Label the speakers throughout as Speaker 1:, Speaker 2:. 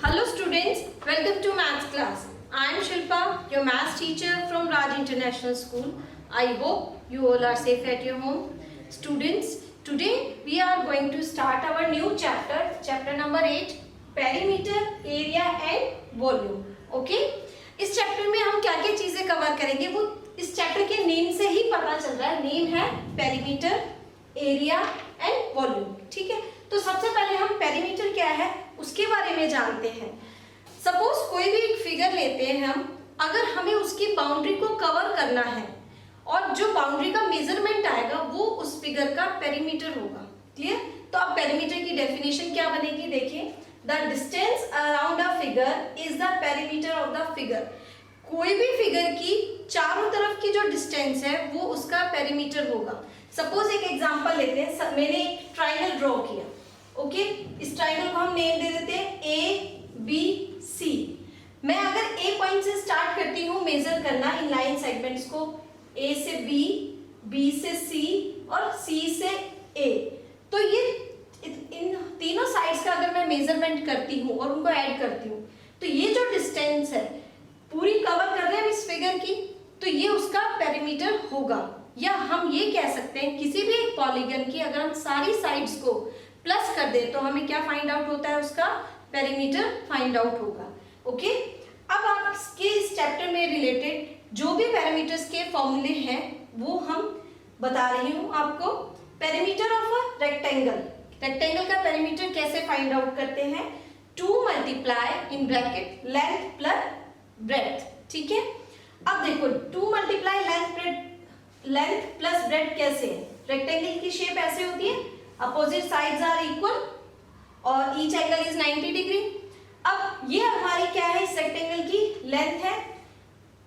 Speaker 1: Hello students, welcome to maths class. I am Shilpa, your maths teacher from Raj International School. I hope you all are safe at your home. Students, today we are going to start our new chapter, chapter number 8, perimeter, area and volume. Okay? इस chapter में हम क्या क्या चीजें cover करेंगे वो इस chapter के नेम से ही पता चल रहा है. नेम है पेरीमीटर, एरिया एंड वॉल्यूम. ठीक है, तो सबसे पहले हम पेरीमीटर क्या है उसके बारे में जानते हैं. सपोज कोई भी एक फिगर लेते हैं हम, अगर हमें उसकी बाउंड्री को कवर करना है और जो बाउंड्री का मेजरमेंट आएगा वो उस फिगर का पेरीमीटर होगा. क्लियर? तो अब पेरीमीटर की डेफिनेशन क्या बनेगी देखिए. The distance around a figure is the perimeter of the figure. कोई भी फिगर की चारों तरफ की जो डिस्टेंस है वो उसका पेरीमीटर होगा. सपोज एक एग्जांपल लेते हैं. मैंने एक ट्राइंगल ड्रॉ किया. ओके, इस ट्राइंगल को हम नेम दे देते हैं ए बी सी. मैं अगर ए पॉइंट से स्टार्ट करती हूँ मेजर करना इन लाइन सेगमेंट्स को, ए से बी, बी से सी और सी से ए, तो ये इन तीनों साइड्स का अगर मैं मेजरमेंट करती हूँ और उनको ऐड करती हूँ तो ये जो डिस्टेंस है पूरी कवर कर रहे हैं इस फिगर की, तो ये उसका पेरीमीटर होगा. या हम ये कह सकते हैं किसी भी एक पॉलीगन की अगर हम सारी साइड्स को प्लस कर दें तो हमें क्या फाइंड आउट होता है, उसका पेरीमीटर फाइंड आउट होगा. ओके, अब आपके इस चैप्टर में रिलेटेड जो भी पैरामीटर्स के फॉर्मूले हैं वो हम बता रही हूँ आपको. Perimeter of a rectangle. Rectangle का पेरीमीटर कैसे फाइंड आउट करते हैं? 2 multiply in bracket length plus breadth. ठीक है, अब देखो 2 मल्टीप्लाई लेंथ प्लस ब्रेड्थ कैसे है? रेक्टेंगल की शेप ऐसे होती है, अपोजिट साइड्स आर इक्वल और ईच एंगल इज 90 डिग्री. अब ये हमारी क्या है, इस रेक्टेंगल की लेंथ है,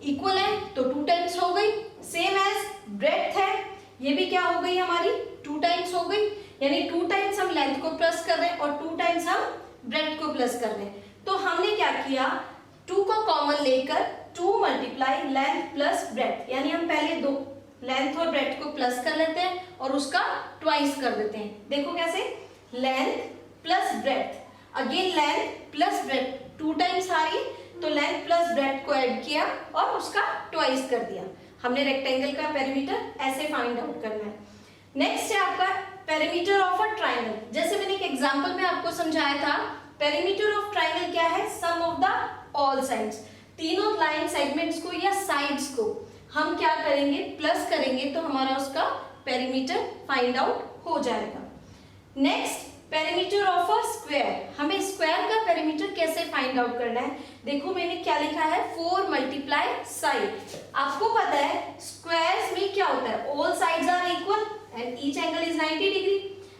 Speaker 1: इक्वल है तो 2 टाइम्स हो गई. सेम एज ब्रेड्थ है, ये भी क्या हो गई हमारी 2 टाइम्स हो गई. यानी 2 टाइम्स हम लेंथ को प्लस कर रहे हैं और 2 टाइम्स हम ब्रेड्थ को प्लस कर रहे हैं. तो हमने क्या किया, 2 को कॉमन लेकर 2 मल्टीप्लाई लेंथ प्लस ब्रेड्थ, यानी हम पहले दो लेंथ और ब्रेड्थ को प्लस कर लेते हैं और उसका ट्वाइस कर देते हैं. देखो कैसे, length plus breadth, again length plus breadth 2 times आ रही, तो लेंथ प्लस ब्रेड्थ को ऐड किया और उसका ट्वाइस कर दिया. हमने रेक्टेंगल का पेरीमीटर ऐसे फाइंड आउट करना है. नेक्स्ट है आपका पेरीमीटर ऑफ अ ट्राइंगल. जैसे मैंने एक एग्जांपल में आपको समझाया था, पेरीमीटर ऑफ ट्राइंगल क्या है, सम ऑफ द ऑल साइड्स. तीनों लाइन सेगमेंट्स को या साइड्स को हम क्या करेंगे, प्लस करेंगे तो हमारा उसका पेरीमीटर फाइंड आउट हो जाएगा. Next perimeter of a square. हमें स्क्वायर का पेरीमीटर कैसे फाइंड आउट करना है? देखो मैंने क्या लिखा है, 4 मल्टीप्लाई साइड. आपको पता है स्क्वायर्स में क्या होता है, all sides are equal and each angle is 90 degree.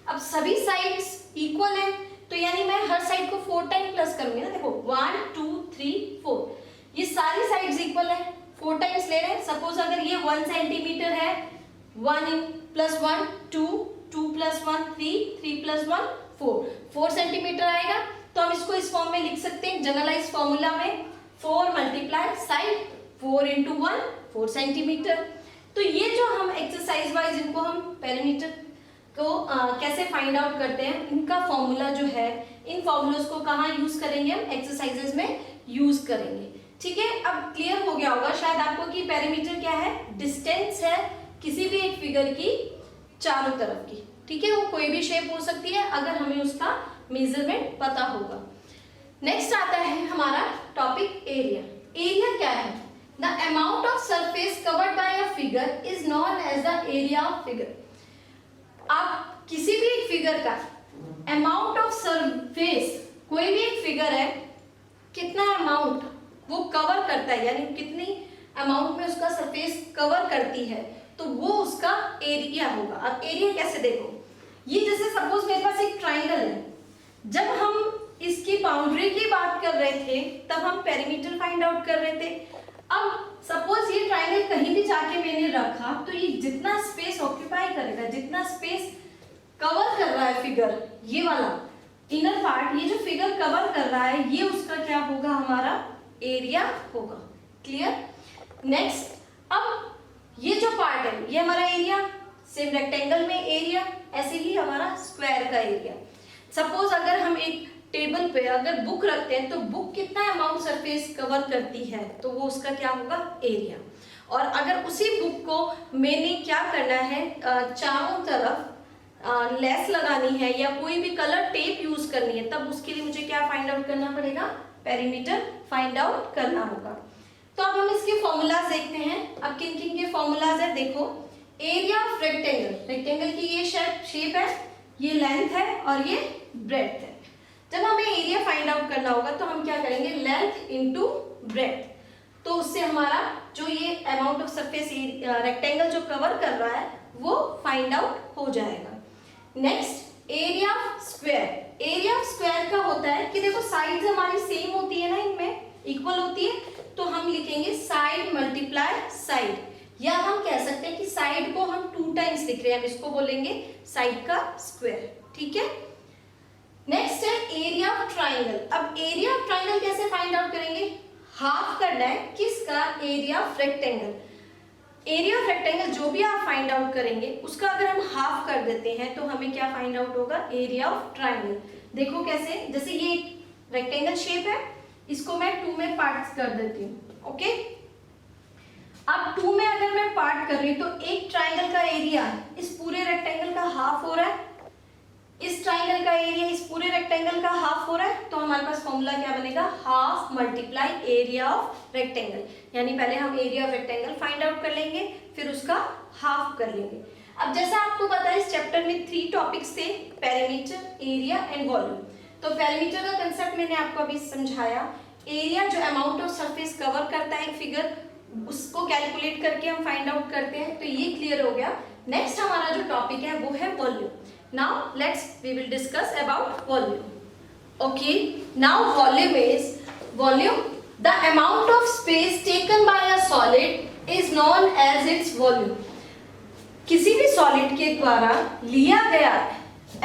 Speaker 1: अब सभी साइड्स इक्वल है तो यानी मैं हर साइड को 4 टाइम प्लस करूंगी ना. देखो 1 2 3 4, ये सारी साइड्स इक्वल है, 4 टाइम्स ले रहे हैं. सपोज अगर ये 1 सेंटीमीटर है, 1 प्लस 1 2, 2 प्लस 1 3, 3 प्लस 1 4 सेंटीमीटर आएगा. तो हम इसको इस फॉर्म में लिख सकते हैं जनरलाइज फॉर्मूला में, 4 मल्टीप्लाई साइड 4 इंटू 1 4 सेंटीमीटर. तो ये जो हम एक्सरसाइज वाइज इनको हम पेरीमीटर को कैसे फाइंड आउट करते हैं, इनका फॉर्मूला जो है, इन फॉर्मूलाज को कहाँ यूज करेंगे, हम एक्सरसाइजेज में यूज करेंगे. ठीक है, अब क्लियर हो गया होगा शायद आपको कि पेरीमीटर क्या है, डिस्टेंस है किसी भी एक फिगर की चारों तरफ की. ठीक है, वो कोई भी शेप हो सकती है अगर हमें उसका मेजरमेंट पता होगा. नेक्स्ट आता है हमारा टॉपिक एरिया. एरिया क्या है? The amount of surface covered by a figure is known as the area of figure. आप किसी भी एक फिगर का अमाउंट ऑफ सरफेस, कोई भी एक फिगर है कितना अमाउंट वो कवर करता है, यानी कितनी अमाउंट में उसका सरफेस कवर करती है, तो वो उसका एरिया होगा. अब एरिया कैसे देखो, ये जैसे सपोज मेरे पास एक ट्राइंगल है, जब हम इसकी बाउंड्री की बात कर रहे थे तब हम पेरीमीटर फाइंड आउट कर रहे थे. अब सपोज ये ट्राइंगल कहीं भी जाके मैंने रखा तो ये जितना स्पेस ऑक्यूपाई करेगा, जितना स्पेस कवर कर रहा है फिगर, ये वाला इनर पार्ट, ये जो फिगर कवर कर रहा है ये उसका क्या होगा, हमारा एरिया होगा. क्लियर? नेक्स्ट, अब ये जो पार्ट है ये हमारा एरिया, सेम रेक्टेंगल में एरिया, ऐसे ही हमारा स्क्वायर का एरिया. सपोज अगर हम एक टेबल पे अगर बुक रखते हैं तो बुक कितना अमाउंट सरफेस कवर करती है, तो वो उसका क्या होगा, एरिया। और अगर उसी बुक को मैंने क्या करना है, चारों तरफ लेस लगानी है या कोई भी कलर टेप यूज करनी है, तब उसके लिए मुझे क्या फाइंड आउट करना पड़ेगा, पेरीमीटर फाइंड आउट करना होगा। तो अब हम इसके फॉर्मूलाज देखते हैं। अब किन किन के फॉर्मूलाज है, देखो एरिया ऑफ रेक्टेंगल, रेक्टेंगल की ये शेप है, ये लेंथ है और ये ब्रेड्थ है। जब हमें एरिया फाइंड आउट करना होगा तो हम क्या करेंगे, लेंथ इनटू ब्रेड्थ, तो उससे हमारा जो ये अमाउंट ऑफ सरफेस रेक्टेंगल जो कवर कर रहा है वो फाइंड आउट हो जाएगा। Next area of square, area of square का होता है कि देखो साइड्स हमारी सेम होती है ना, इनमें इक्वल होती है, तो हम लिखेंगे साइड मल्टीप्लाई साइड, या हम कह सकते हैं कि साइड को हम 2 टाइम्स लिख रहे हैं, हम इसको बोलेंगे साइड का स्क्वायर, ठीक है। नेक्स्ट है एरिया ऑफ ट्राइंगल। अब एरिया ऑफ ट्राइंगल कैसे फाइंड आउट करेंगे, हाफ करना है किसका, area of rectangle. Area of rectangle जो भी आप फाइंड आउट करेंगे उसका अगर हम हाफ कर देते हैं तो हमें क्या फाइंड आउट होगा, एरिया ऑफ ट्राइंगल। देखो कैसे, जैसे ये रेक्टेंगल शेप है, इसको मैं 2 में पार्ट कर देती हूँ, ओके। अब 2 में अगर मैं पार्ट कर रही हूँ तो एक ट्राइंगल का एरिया इस पूरे रेक्टेंगल का हाफ हो रहा है, इस ट्राइंगल का एरिया इस पूरे रेक्टेंगल का हाफ हो रहा है, तो हमारे पास फॉर्मूला क्या बनेगा, half multiply area of rectangle. यानी पहले हम area of rectangle find out कर लेंगे, फिर उसका हाफ कर लेंगे। अब जैसा आपको पता है इस चैप्टर में 3 टॉपिक्स थे, पेरीमीटर, एरिया एंड वॉल्यूम। तो पेरीमीटर का कंसेप्ट मैंने आपको अभी समझाया। एरिया जो अमाउंट ऑफ सरफेस कवर करता है एक फिगर, उसको कैलकुलेट करके हम फाइंड आउट करते हैं, तो ये क्लियर हो गया। नेक्स्ट हमारा जो टॉपिक है वो है volume. Now we will discuss about volume. Okay, now volume. The amount of space taken by a solid is known as its volume. किसी भी सॉलिड के द्वारा लिया गया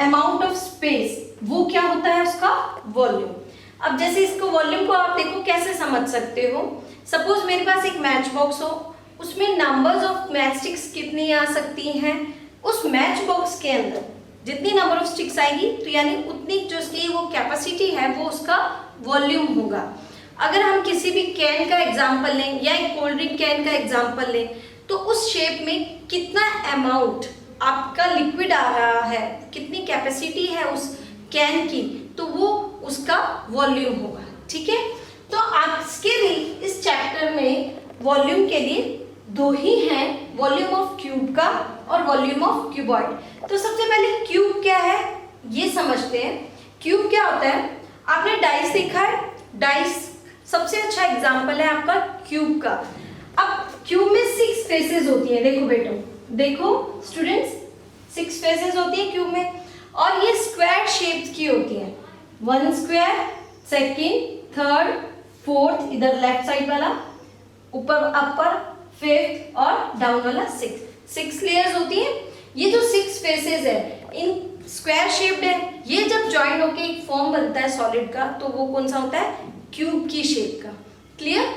Speaker 1: अमाउंट ऑफ स्पेस वो क्या होता है, उसका वॉल्यूम। अब जैसे इसको वॉल्यूम को आप देखो कैसे समझ सकते हो, सपोज मेरे पास एक मैच बॉक्स हो, उसमें नंबर्स ऑफ मैच स्टिक्स कितनी आ सकती हैं, उस मैच बॉक्स के अंदर जितनी नंबर ऑफ स्टिक्स आएगी तो यानी उतनी जो उसकी वो कैपेसिटी है वो उसका वॉल्यूम होगा। अगर हम किसी भी कैन का एग्जांपल लें या एक कोल्ड ड्रिंक कैन का एग्जांपल लें, तो उस शेप में कितना अमाउंट आपका लिक्विड आ रहा है, कितनी कैपेसिटी है उस कैन की, तो वो उसका वॉल्यूम होगा, ठीक है। तो आज के लिए इस चैप्टर में वॉल्यूम के लिए 2 ही हैं, वॉल्यूम ऑफ क्यूब का और वॉल्यूम ऑफ क्यूबॉइड। तो सबसे पहले क्यूब क्या है ये समझते हैं। क्यूब क्या होता है, आपने डाइस देखा है, डाइस सबसे अच्छा एग्जांपल है आपका क्यूब का। अब क्यूब में 6 फेसेस होती हैं, देखो बेटो, देखो स्टूडेंट्स, 6 फेसेस होती है क्यूब में, और ये स्क्वायर शेप्स की होती हैं, 1 स्क्वायर, सेकंड, थर्ड, फोर्थ, इधर लेफ्ट साइड वाला, ऊपर अपर, फिफ्थ और डाउन वाला 6 लेयर्स होती हैं। ये जो 6 फेसेस है इन स्क्वायर शेप्ड है, ये जब ज्वाइन होके एक फॉर्म बनता है सॉलिड का, तो वो कौन सा होता है, क्यूब की शेप का। Clear.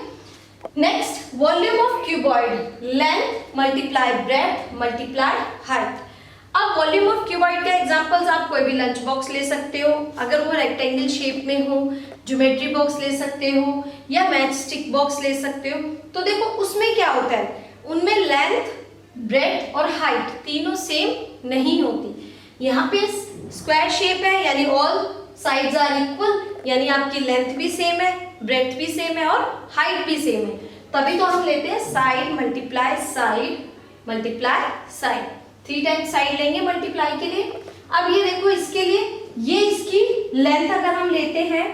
Speaker 1: Next volume of cuboid, length multiply breadth multiply height. अब वॉल्यूम ऑफ क्यूबॉइड का एग्जांपल्स आप कोई भी लंच बॉक्स ले सकते हो, अगर वो रेक्टेंगल शेप में हो, ज्योमेट्री बॉक्स ले सकते हो या मैच स्टिक बॉक्स ले सकते हो। तो देखो उसमें क्या होता है, उनमें लेंथ, ब्रेड्थ और हाइट तीनों सेम नहीं होती। यहाँ पे स्क्वायर शेप है यानी ऑल साइड्स आर इक्वल, यानी आपकी लेंथ भी सेम है, ब्रेड्थ भी सेम है और हाइट भी सेम है, तभी तो हम लेते हैं side multiply side multiply side, 3 times side लेंगे मल्टीप्लाई के लिए। अब ये देखो इसके लिए, ये इसकी लेंथ अगर हम लेते हैं,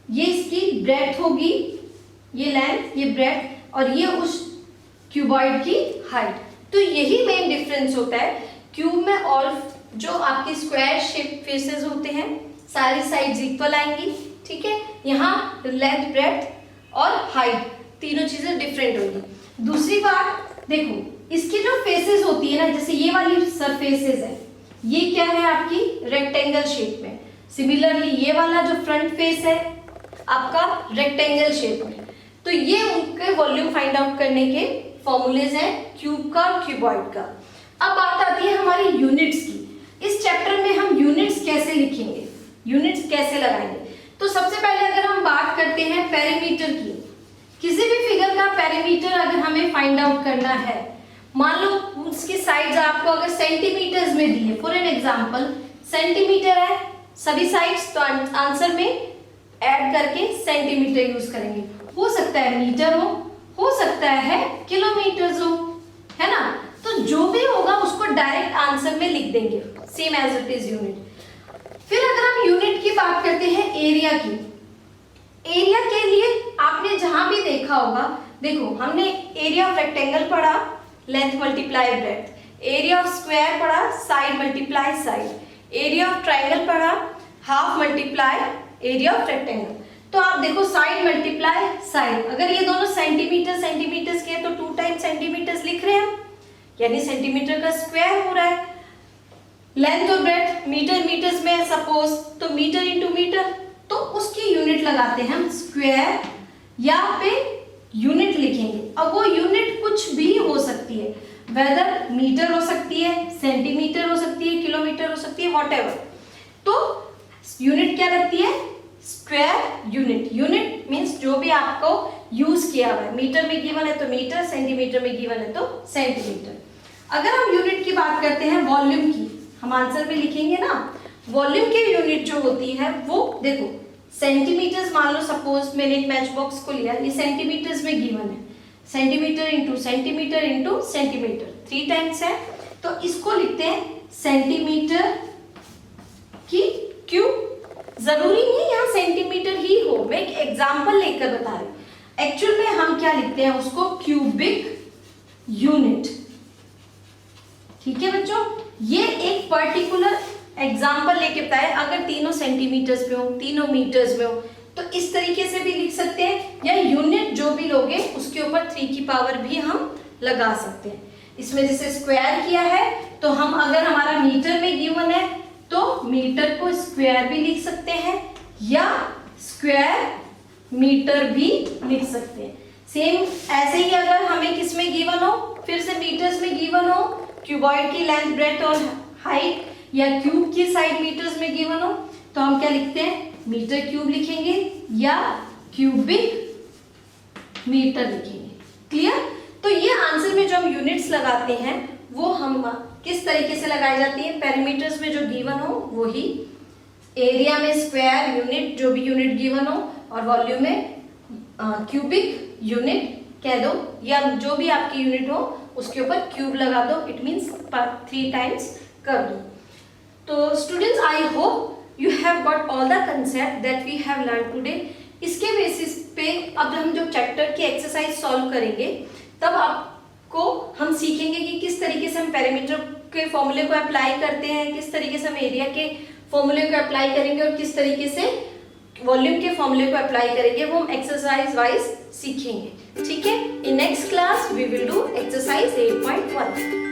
Speaker 1: ये इसकी ब्रेड्थ होगी, ये लेंथ, ये ब्रेड्थ, और ये उस क्यूबॉइड की हाइट। तो यही मेन डिफरेंस होता है क्यूब में, और जो आपके स्क्वायर शेप फेसेस होते हैं सारी साइड्स इक्वल आएंगी, ठीक है। यहाँ लेंथ, ब्रेड्थ और हाइट तीनों चीजें डिफरेंट होंगी। दूसरी बात देखो, इसकी जो फेसेस होती है ना, जैसे ये वाली सरफेसेस है, ये क्या है आपकी रेक्टेंगल शेप में, सिमिलरली ये वाला जो फ्रंट फेस है आपका रेक्टेंगल शेप में। तो ये उनके वॉल्यूम फाइंड आउट करने के फॉर्मूलेज हैं क्यूब का और क्यूबॉइड का। अब बात आती है हमारी यूनिट्स की। इस चैप्टर में हम यूनिट्स कैसे लिखेंगे, यूनिट्स कैसे लगाएंगे। तो सबसे पहले अगर हम बात करते हैं पेरीमीटर की, किसी भी फिगर का पेरीमीटर अगर हमें फाइंड आउट करना है, मान लो उसकी साइड्स आपको अगर सेंटीमीटर्स में दी है, फॉर एन एग्जांपल सेंटीमीटर है सभी साइड्स, तो आंसर में ऐड करके सेंटीमीटर यूज करेंगे। हो सकता है मीटर हो सकता है किलोमीटर्स हो, है ना। तो जो भी होगा उसको डायरेक्ट आंसर में लिख देंगे, same as it is unit. फिर अगर हम यूनिट की बात करते हैं एरिया की, एरिया के लिए आपने जहां भी देखा होगा, देखो हमने एरिया ऑफ रेक्टेंगल पढ़ा length multiply breadth, area of square पढ़ा side multiply side, area of triangle पढ़ा half multiply area of rectangle. तो आप देखो साइड मल्टीप्लाई साइड, अगर ये दोनों सेंटीमीटर्स के तो 2 टाइम्स सेंटीमीटर्स लिख रहे हैं, यानी सेंटीमीटर का स्क्वायर हो रहा है। लेंथ और ब्रेड्थ मीटर्स में सपोज, तो मीटर इंटू मीटर, तो उसकी यूनिट लगाते हैं हम स्क्वायर, या पे यूनिट लिखेंगे। अब वो यूनिट कुछ भी हो सकती है, वेदर मीटर हो सकती है, सेंटीमीटर हो सकती है, किलोमीटर हो सकती है, व्हाटएवर। तो यूनिट क्या लगती है, स्क्वायर यूनिट। यूनिट मींस जो भी आपको यूज किया हुआ है, मीटर में गिवन है तो मीटर, सेंटीमीटर में गिवन है तो सेंटीमीटर। अगर हम यूनिट की बात करते हैं वॉल्यूम की, हम आंसर में लिखेंगे ना, वॉल्यूम की यूनिट जो होती है वो देखो सेंटीमीटर्स, मान लो सपोज मैंने एक मैच बॉक्स को लिया, ये सेंटीमीटर्स में गिवन है, centimetre into centimetre into centimetre 3 times है, तो इसको लिखते हैं सेंटीमीटर की क्यूब। जरूरी नहीं यहाँ सेंटीमीटर ही हो, मैं एक एग्जांपल लेकर बता रही हूँ। एक्चुअल में हम क्या लिखते हैं उसको, क्यूबिक यूनिट। ठीक है बच्चों, ये एक पर्टिकुलर एग्जांपल लेके बताया। अगर तीनों सेंटीमीटर्स में हो, तीनों मीटर्स में हो, तो इस तरीके से भी लिख सकते हैं, या यूनिट जो भी लोगे उसके ऊपर 3 की पावर भी हम लगा सकते हैं। इसमें जैसे स्क्वायर किया है, तो हम अगर हमारा मीटर में गिवन है तो मीटर को स्क्वायर भी लिख सकते हैं, या स्क्वायर मीटर भी लिख सकते हैं। सेम ऐसे ही अगर हमें किस में गिवन हो, फिर से मीटर्स में गिवन हो, क्यूबॉइड की लेंथ ब्रेड्थ और हाइट, या क्यूब की साइड मीटर्स में गिवन हो, तो हम क्या लिखते हैं, मीटर क्यूब लिखेंगे या क्यूबिक मीटर लिखेंगे। क्लियर। तो ये आंसर में जो हम यूनिट्स लगाते हैं वो हम किस तरीके से लगाई जाती है, पेरीमीटर्स में जो गिवन हो वही, एरिया में स्क्वायर यूनिट जो भी यूनिट गिवन हो, और वॉल्यूम में क्यूबिक यूनिट कह दो, या जो भी आपकी यूनिट हो उसके ऊपर क्यूब लगा दो, इट मीन्स 3 टाइम्स कर दो। तो students, I hope you have got all the concept that we have learn today. इसके बेसिस पे अब हम जो चैप्टर की एक्सरसाइज सॉल्व करेंगे, तब आपको हम सीखेंगे कि किस तरीके से हम पेरीमीटर के फॉर्मूले को अप्लाई करते हैं, किस तरीके से हम एरिया के फॉर्मूले को अप्लाई करेंगे, और किस तरीके से वॉल्यूम के फॉर्मूले को अप्लाई करेंगे, वो हम एक्सरसाइज वाइज सीखेंगे। ठीक है, in next class we will do exercise 8.1।